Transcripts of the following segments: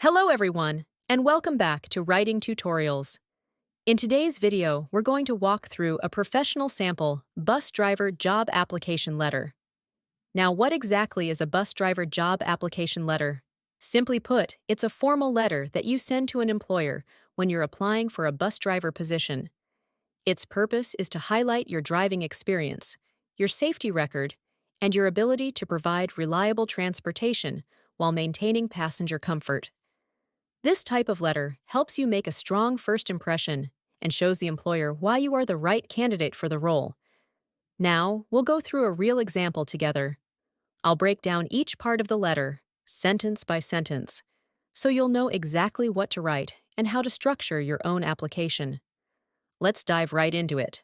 Hello everyone, and welcome back to Writing Tutorials. In today's video, we're going to walk through a professional sample bus driver job application letter. Now, what exactly is a bus driver job application letter? Simply put, it's a formal letter that you send to an employer when you're applying for a bus driver position. Its purpose is to highlight your driving experience, your safety record, and your ability to provide reliable transportation while maintaining passenger comfort. This type of letter helps you make a strong first impression and shows the employer why you are the right candidate for the role. Now, we'll go through a real example together. I'll break down each part of the letter, sentence by sentence, so you'll know exactly what to write and how to structure your own application. Let's dive right into it.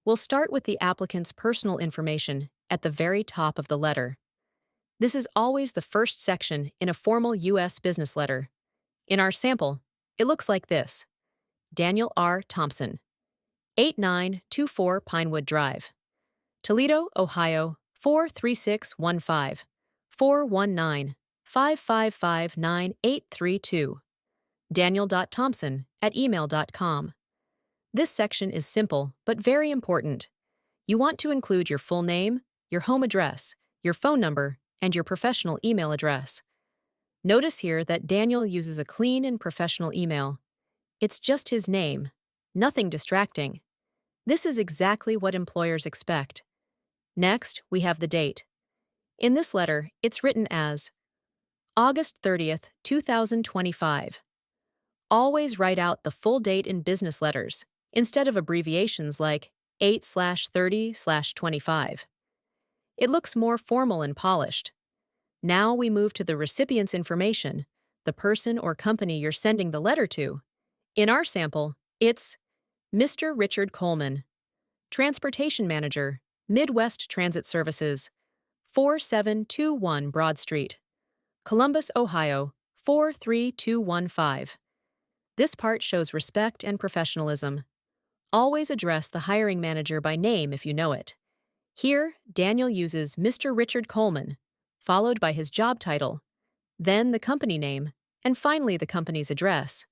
We'll start with the applicant's personal information at the very top of the letter. This is always the first section in a formal U.S. business letter. In our sample, it looks like this: Daniel R. Thompson, 8924 Pinewood Drive, Toledo, Ohio, 43615, 419-555-9832, daniel.thompson@email.com. This section is simple but very important. You want to include your full name, your home address, your phone number, and your professional email address. Notice here that Daniel uses a clean and professional email. It's just his name, nothing distracting. This is exactly what employers expect. Next, we have the date. In this letter, it's written as August 30th, 2025. Always write out the full date in business letters, instead of abbreviations like 8/30/25. It looks more formal and polished. Now we move to the recipient's information, the person or company you're sending the letter to. In our sample, it's Mr. Richard Coleman, Transportation Manager, Midwest Transit Services, 4721 Broad Street, Columbus, Ohio, 43215. This part shows respect and professionalism. Always address the hiring manager by name if you know it. Here, Daniel uses Mr. Richard Coleman, followed by his job title, then the company name, and finally the company's address.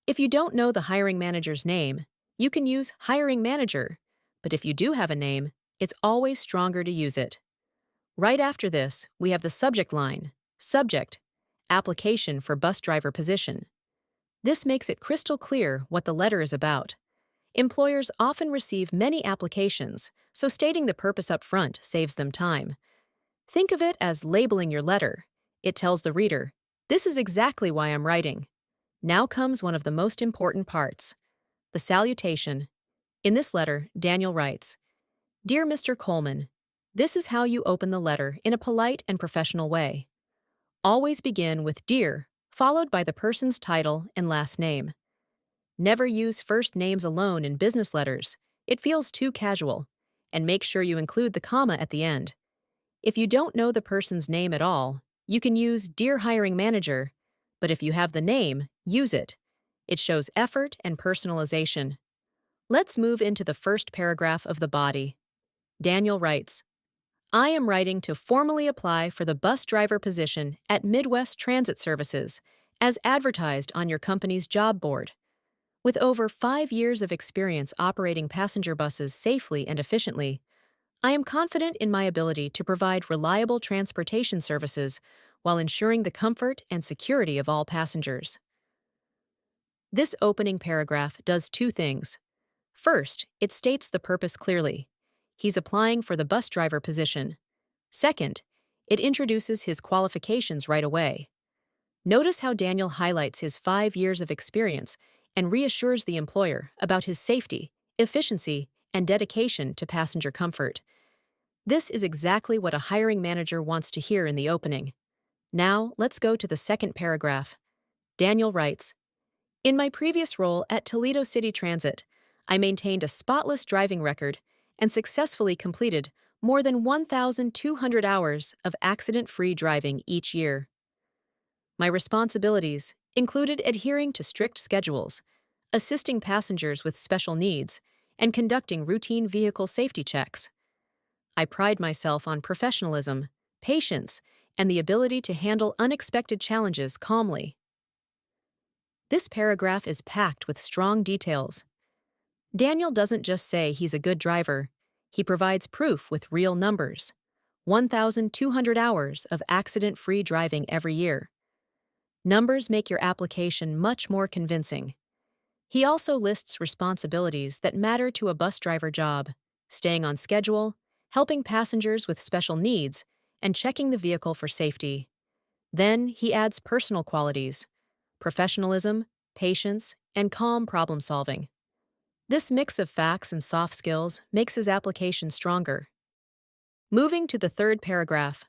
If you don't know the hiring manager's name, you can use hiring manager, but if you do have a name, it's always stronger to use it. Right after this, we have the subject line, subject, application for bus driver position. This makes it crystal clear what the letter is about. Employers often receive many applications, so stating the purpose up front saves them time. Think of it as labeling your letter. It tells the reader, this is exactly why I'm writing. Now comes one of the most important parts, the salutation. In this letter, Daniel writes, Dear Mr. Coleman, this is how you open the letter in a polite and professional way. Always begin with Dear, followed by the person's title and last name. Never use first names alone in business letters. It feels too casual. And make sure you include the comma at the end. If you don't know the person's name at all, you can use Dear Hiring Manager, but if you have the name, use it. It shows effort and personalization. Let's move into the first paragraph of the body. Daniel writes, I am writing to formally apply for the bus driver position at Midwest Transit Services, as advertised on your company's job board. With over 5 years of experience operating passenger buses safely and efficiently, I am confident in my ability to provide reliable transportation services while ensuring the comfort and security of all passengers. This opening paragraph does two things. First, it states the purpose clearly. He's applying for the bus driver position. Second, it introduces his qualifications right away. Notice how Daniel highlights his 5 years of experience and reassures the employer about his safety, efficiency, and dedication to passenger comfort. This is exactly what a hiring manager wants to hear in the opening. Now, let's go to the second paragraph. Daniel writes, In my previous role at Toledo City Transit, I maintained a spotless driving record and successfully completed more than 1,200 hours of accident-free driving each year. My responsibilities included adhering to strict schedules, assisting passengers with special needs, and conducting routine vehicle safety checks. I pride myself on professionalism, patience, and the ability to handle unexpected challenges calmly. This paragraph is packed with strong details. Daniel doesn't just say he's a good driver, he provides proof with real numbers. 1,200 hours of accident-free driving every year. Numbers make your application much more convincing. He also lists responsibilities that matter to a bus driver job: staying on schedule, helping passengers with special needs, and checking the vehicle for safety. Then he adds personal qualities: professionalism, patience, and calm problem solving. This mix of facts and soft skills makes his application stronger. Moving to the third paragraph,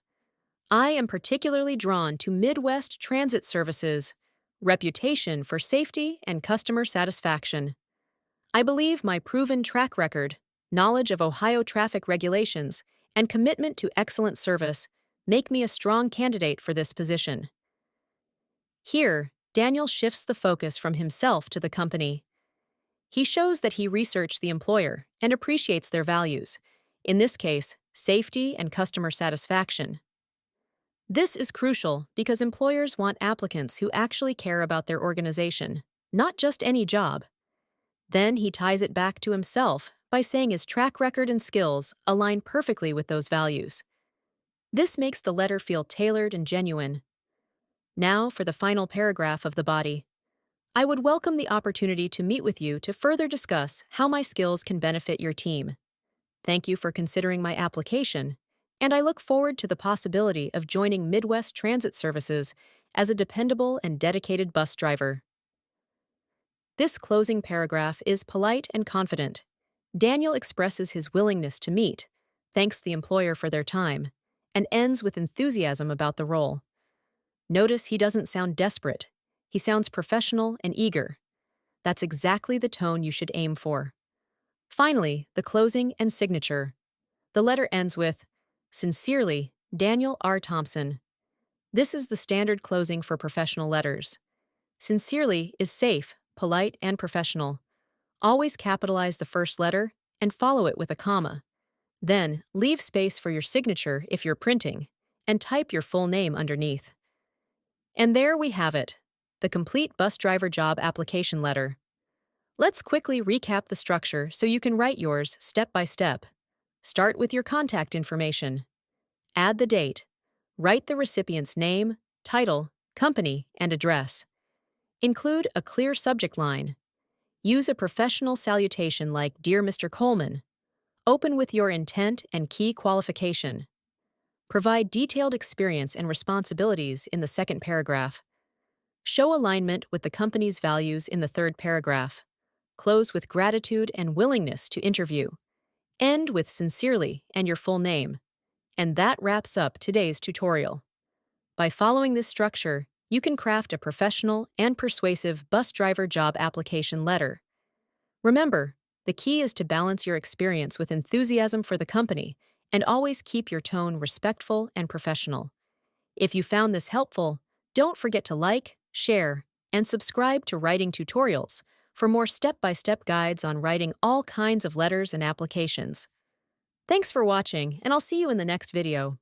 I am particularly drawn to Midwest Transit Services' reputation for safety and customer satisfaction. I believe my proven track record, knowledge of Ohio traffic regulations, and commitment to excellent service make me a strong candidate for this position. Here, Daniel shifts the focus from himself to the company. He shows that he researched the employer and appreciates their values, in this case, safety and customer satisfaction. This is crucial because employers want applicants who actually care about their organization, not just any job. Then he ties it back to himself by saying his track record and skills align perfectly with those values. This makes the letter feel tailored and genuine. Now for the final paragraph of the body. I would welcome the opportunity to meet with you to further discuss how my skills can benefit your team. Thank you for considering my application, and I look forward to the possibility of joining Midwest Transit Services as a dependable and dedicated bus driver. This closing paragraph is polite and confident. Daniel expresses his willingness to meet, thanks the employer for their time, and ends with enthusiasm about the role. Notice he doesn't sound desperate. He sounds professional and eager. That's exactly the tone you should aim for. Finally, the closing and signature. The letter ends with, "Sincerely, Daniel R. Thompson." This is the standard closing for professional letters. Sincerely is safe, polite, and professional. Always capitalize the first letter and follow it with a comma. Then, leave space for your signature if you're printing, and type your full name underneath. And there we have it, the complete bus driver job application letter. Let's quickly recap the structure so you can write yours step by step. Start with your contact information. Add the date. Write the recipient's name, title, company, and address. Include a clear subject line. Use a professional salutation like "Dear Mr. Coleman." Open with your intent and key qualification. Provide detailed experience and responsibilities in the second paragraph. Show alignment with the company's values in the third paragraph. Close with gratitude and willingness to interview. End with sincerely and your full name. And that wraps up today's tutorial. By following this structure, you can craft a professional and persuasive bus driver job application letter. Remember, the key is to balance your experience with enthusiasm for the company and always keep your tone respectful and professional. If you found this helpful, don't forget to like, share, and subscribe to Writing Tutorials for more step-by-step guides on writing all kinds of letters and applications. Thanks for watching, and I'll see you in the next video.